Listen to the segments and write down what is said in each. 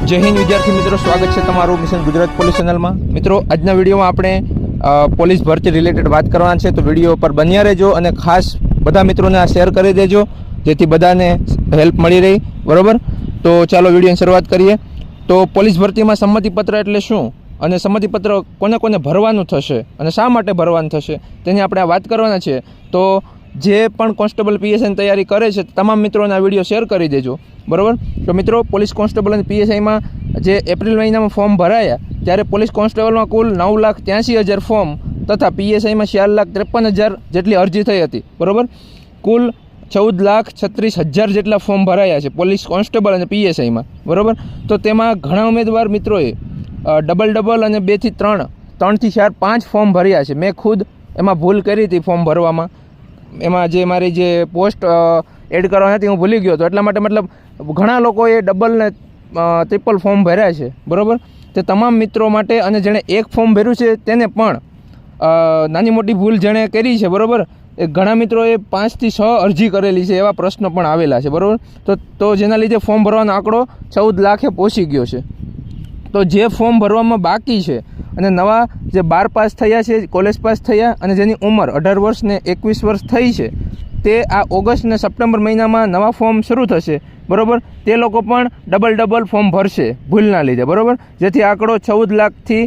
जय हिंद विद्यार्थी मित्रों, स्वागत है तमारू मिशन गुजरात पोलीस चैनल में। मित्रों, आजना वीडियो में आपणे पोलीस भर्ती रिलेटेड बात करवाना है, तो वीडियो पर बन्या रहेजो अने खास बधा मित्रों ने आ शेर करी देजो जेथी बधाने हेल्प मळी रही। बराबर, तो चलो वीडियो शुरुआत करिए। तो पोलीस भर्ती में संमति पत्र एटले शुं अने संमति पत्र कोने कोने भरवानुं थशे अने शा माटे भरवानुं थशे तेनी आपणे वात करवाना छे। तो जे पण कोन्स्टेबल पीएसआई तैयारी करे छे तमाम मित्रों आ वीडियो शेर करी देजो। बराबर, तो मित्रों, पोलीस कोन्स्टेबल अने पीएसआई में जे एप्रिल महीना में फॉर्म भराया त्यारे पोलीस कोन्स्टेबल में कुल 9,83,000 फॉर्म तथा पीएसआई में 4,53,000 जेटली अरजी थई हती। बराबर, कुल 14,36,000 जेटला फॉर्म भराया है पोलीस कोन्स्टेबल अने पीएसआई में। बराबर, तो तेमां घणा उम्मीदवार मित्रोए डबल अने 2 થી 3 3 થી 4 5 फॉर्म भर्या है। मैं खुद एमां भूल करी थी फॉर्म भरवामां, एमां जे मारी जे पोस्ट एड करवानी हती हूँ भूली गयो तो एटला माटे मतलब घणा लोकोए डबल ने ट्रिपल फॉर्म भर्या है। बराबर, ते तमाम मित्रों माटे अने जेणे एक फॉर्म भर्युं छे तेने पण नानी मोटी भूल जेणे करी छे। बराबर, घणा मित्रोए 5 થી 6 अरजी करेली है, एवा प्रश्न पण आवेला छे। बराबर, तो जेना लीधे फॉर्म भरवानो आंकड़ो 14 लाखे पहोंची गयो छे। तो जे फॉर्म भरवामां बाकी छे अने नवा जे 12 पास थया छे, कॉलेज पास थया अने जेनी उमर 18 वर्ष ने 21 वर्ष थई छे ते आ ऑगस्ट ने सप्टेम्बर महीना में नवा फॉर्म शुरू थशे। बराबर, ते लोको पण डबल फॉर्म भरशे भूलना लीधे। बराबर, जेथी आंकड़ो 14 लाख थी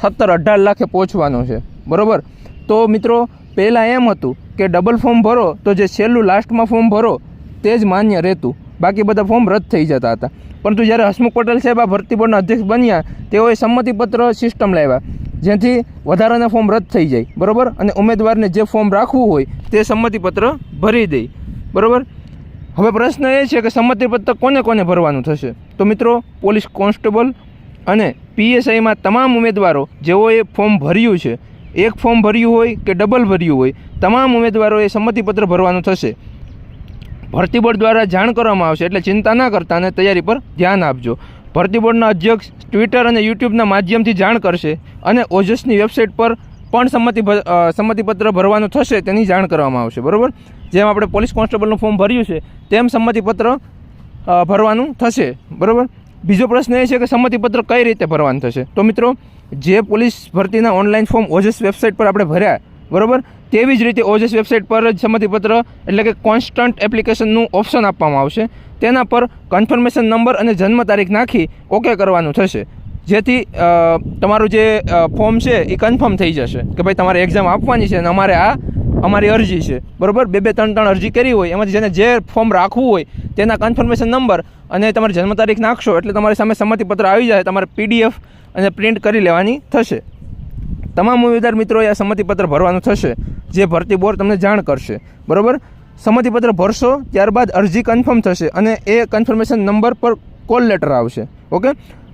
17-18 लाखे पहोंचवानो छे। बराबर, तो मित्रों पहला एम हतुं के डबल फॉर्म भरो तो जे छेल्लुं लास्ट में फॉर्म भरो तेज मान्य रहेतुं, बाकी बधा फॉर्म रद्द थई जता हता। परंतु ज्यारे हसमुख पटेल साहेब आ भर्ती बोर्डना अध्यक्ष बन्या तेओए संमतिपत्र सिस्टम लाव्या जेथी वधाराना फॉर्म रद्द थई जाय। बराबर, अने उम्मीदवारने जे फॉर्म राखवुं होय ते संमतिपत्र भरी दे। बराबर, हवे प्रश्न ए छे के संमतिपत्र कोने कोने भरवानुं थशे। तो मित्रों, पोलीस कोन्स्टेबल अने पीएसआई में तमाम उम्मीदवारों जेओए फॉर्म भर्युं छे, एक फॉर्म भर्युं होय के डबल भर्युं होय, तमाम उम्मीदवारोए संमतिपत्र भरवानुं थशे। भर्ती बोर्ड द्वारा जाण करवामां आवशे, एटले चिंता न करता अने तैयारी पर ध्यान आपजो। भर्ती बोर्डना अध्यक्ष ट्विटर और यूट्यूबना माध्यमथी जाण करशे अने ओजसनी वेबसाइट पर पण संमतिपत्र भरवानुं थशे तेनी जाण करवामां आवशे। बराबर, जेम आपणे पोलीस कोन्स्टेबलनुं फॉर्म भर्युं छे तेम संमतिपत्र भरवानुं थशे। बराबर, बीजो प्रश्न ए छे के संमतिपत्र कई रीते भरवानुं थशे। तो मित्रों, जे पोलीस भर्तीना ऑनलाइन फॉर्म ओजस वेबसाइट पर आपणे भर्या बराबर तेवी ज रीते ओजस वेबसाइट पर ज संमतिपत्र एटले के कॉन्स्टंट एप्लिकेशननुं ऑप्शन आपवामां आवशे, तेना पर कन्फर्मेशन नंबर अने जन्म तारीख नाखी ओके करवानुं थशे जेथी तमारुं जे फॉर्म छे ए कन्फर्म थई जशे के भाई तमारे एक्जाम आपवानी छे अने अमारे आ अमारी अरजी छे। बराबर, 2-3 अरजी करी होय एमांथी जेने जे फॉर्म राखवुं होय तेना कन्फर्मेशन नंबर अने तमारी जन्म तारीख नाखशो एटले तमारी सामे संमतिपत्र आवी जाय, तमारे पीडीएफ अने प्रिंट करी लेवानी थशे। तमाम उम्मीदवार मित्रों आ संमतिपत्र भरवानुं थशे जे भर्ती बोर्ड तमने जाण करशे। बराबर, संमतिपत्र भरशो त्यारबाद अरजी कन्फर्म थशे अने ए कन्फर्मेशन नंबर पर कॉल लेटर आवशे। ओके,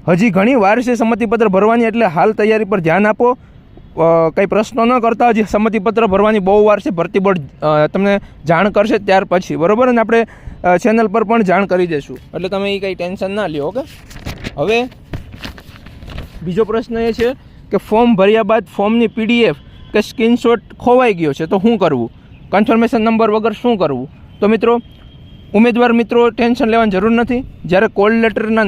हजी घणी वार छे संमतिपत्र भरवानी, एटले हाल तैयारी पर ध्यान आपो। कई प्रश्नों न करता हजी संमतिपत्र भरवानी बहु वार छे, भर्ती बोर्ड तमने जाण करशे त्यार पछी। बराबर, अने आपणे चेनल पर पण जाण करी देशुं एटले तमे ई कई टेन्शन ना ल्यो। ओके, हवे बीजो प्रश्न ए छे के फॉर्म भर्या बाद फॉर्मनी पीडीएफ के स्क्रीनशॉट खोवाई गयो छे तो शुं करवुं, कन्फर्मेशन नंबर वगर शुं करवुं। तो मित्रों, उम्मीदवार मित्रों टेन्शन लेवानी जरूर नथी। ज्यारे कॉल लेटरना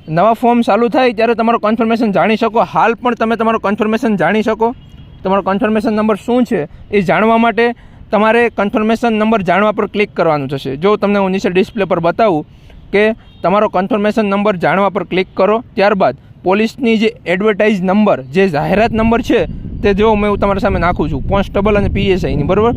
नवा फॉर्म चालू थाय त्यारे तमारो कन्फर्मेशन जाणी शको। हाल पण तमे तमारो कन्फर्मेशन जाणी शको। तमारो कन्फर्मेशन नंबर शुं छे ए जाणवा माटे तमारे कन्फर्मेशन नंबर जाणवा पर क्लिक करवानुं थशे। जो तमने हुं नीचे डिस्प्ले पर बतावुं के तमारो कन्फर्मेशन नंबर जाणवा पर क्लिक करो, त्यारबाद पोलीसनी जे एडवर्टाइज नंबर जे जाहेरात नंबर छे ते जो मैं तमारा सामे नाखुं छुं कोन्स्टेबल अने पीएसआईनी। बराबर,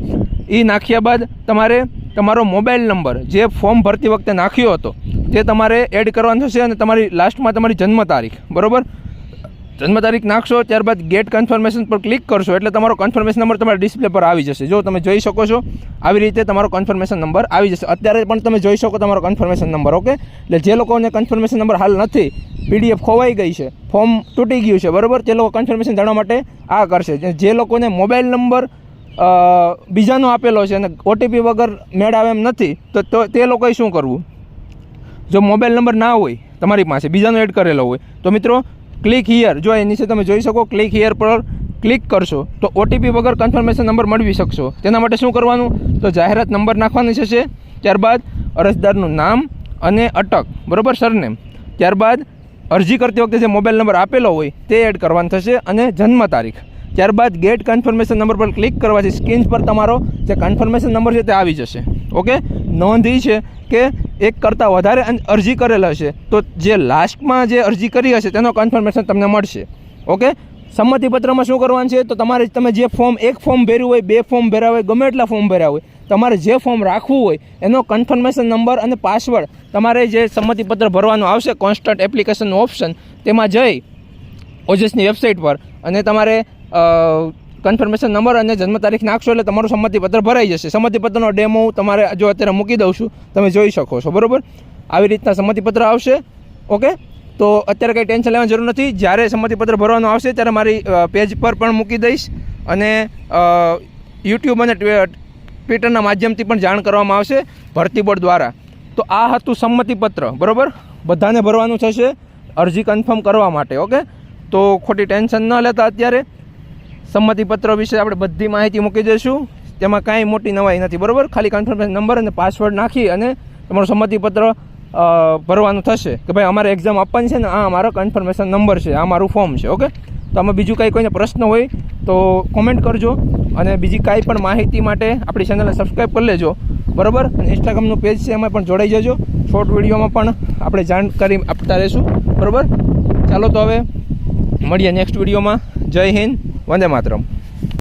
ए नाख्या बाद तमारे तमारो मोबाइल नंबर जे फॉर्म भरती वखते नाख्यो हतो ते तमारे एड करवानो थशे अने तमारी लास्टमां तमारी जन्म तारीख। बराबर, जन्म तारीख नाखशो त्यारबाद गेट कन्फर्मेशन पर क्लिक करशो एटले तमारो कन्फर्मेशन नंबर तमारा डिस्प्ले पर आवी जशे। जो तमे जोई शको छो આવી રીતે તમારો કન્ફર્મેશન નંબર આવી જશે। અત્યારે પણ તમે જોઈ શકો તમારો કન્ફર્મેશન નંબર। ઓકે, એટલે જે લોકોને કન્ફર્મેશન નંબર હાલ નથી, પીડીએફ ખોવાઈ ગઈ છે, ફોર્મ તૂટી ગયું છે, બરાબર, તે લોકો કન્ફર્મેશન જાણવા માટે આ કરશે। જે લોકોને મોબાઈલ નંબર બીજાનો આપેલો છે અને ઓટીપી વગર મેળ આવે એમ નથી તો તે લોકોએ શું કરવું? જો મોબાઈલ નંબર ના હોય તમારી પાસે, બીજાનો એડ કરેલો હોય તો મિત્રો ક્લિક હિયર, જો એ નીચે તમે જોઈ શકો ક્લિક હિયર પર ક્લિક કરશો તો ઓટીપી વગર કન્ફર્મેશન નંબર મેળવી શકશો। તેના માટે શું કરવાનું? તો જાહેરાત નંબર નાખવાની છે, ત્યારબાદ અરજદારનું નામ અને અટક, બરાબર, સરનેમ, ત્યારબાદ અરજી કરતી વખતે જે મોબાઈલ નંબર આપેલો હોય તે એડ કરવાનો થશે અને જન્મ તારીખ. ત્યારબાદ ગેટ કન્ફર્મેશન નંબર પર ક્લિક કરવાથી સ્ક્રીન પર તમારો જે કન્ફર્મેશન નંબર છે તે આવી જશે. ઓકે, નોંધ એ છે કે એક કરતાં વધારે અરજી કરેલ હશે તો જે લાસ્ટમાં જે અરજી કરી હશે તેનો કન્ફર્મેશન તમને મળશે. ઓકે, સંમતિપત્રમાં શું કરવાનું છે તો તમે જે ફોર્મ એક ફોર્મ ભર્યું હોય, 2 ફોર્મ ભર્યા હોય, ગમે એટલા ફોર્મ ભર્યા હોય, તમારે જે ફોર્મ રાખવું હોય એનો કન્ફર્મેશન નંબર અને પાસવર્ડ તમારે જે સંમતિપત્ર ભરવાનું આવશે કોન્સ્ટન્ટ એપ્લિકેશનનું ઓપ્શન તેમાં જઈ ઓજસની વેબસાઇટ પર અને તમારે કન્ફર્મેશન નંબર અને જન્મ તારીખ નાખશો એટલે તમારું સંમતિપત્ર ભરાઈ જશે. સંમતિપત્રનો ડેમો તમારે જો અત્યારે મૂકી દઉં છું, તમે જોઈ શકો છો. બરાબર, આવી રીતના સંમતિપત્ર આવશે. ઓકે, તો અત્યારે કંઈ ટેન્શન લેવાની જરૂર નથી. જ્યારે સંમતિપત્ર ભરવાનું આવશે ત્યારે મારી પેજ પર પણ મૂકી દઈશ અને યુટ્યુબ અને ટ્વિટરના માધ્યમથી પણ જાણ કરવામાં આવશે ભરતી બોર્ડ દ્વારા. તો આ હતું સંમતિપત્ર. બરાબર, બધાને ભરવાનું થશે અરજી કન્ફર્મ કરવા માટે. ઓકે, તો ખોટી ટેન્શન ન લેતા. અત્યારે સંમતિપત્ર વિશે આપણે બધી માહિતી મૂકી દઈશું, તેમાં કાંઈ મોટી નવાઈ નથી. બરાબર, ખાલી કન્ફર્મેશન નંબર અને પાસવર્ડ નાખી અને તમારું સંમતિપત્ર ભરવાનું થશે કે ભાઈ અમારે એક્ઝામ આપવાની છે ને આ મારો કન્ફર્મેશન નંબર છે, આ મારું ફોર્મ છે. ઓકે, તો આમાં બીજું કાંઈ કોઈને પ્રશ્ન હોય તો કોમેન્ટ કરજો અને બીજી કાંઈ પણ માહિતી માટે આપણી ચેનલને સબસ્ક્રાઈબ કરી લેજો. બરાબર, અને ઇન્સ્ટાગ્રામનું પેજ છે એમાં પણ જોડાઈ જજો. શોર્ટ વિડીયોમાં પણ આપણે જાણકારી આપતા રહીશું. બરાબર, ચાલો તો હવે મળીએ નેક્સ્ટ વિડીયોમાં. જય હિન્દ, વંદે માતરમ.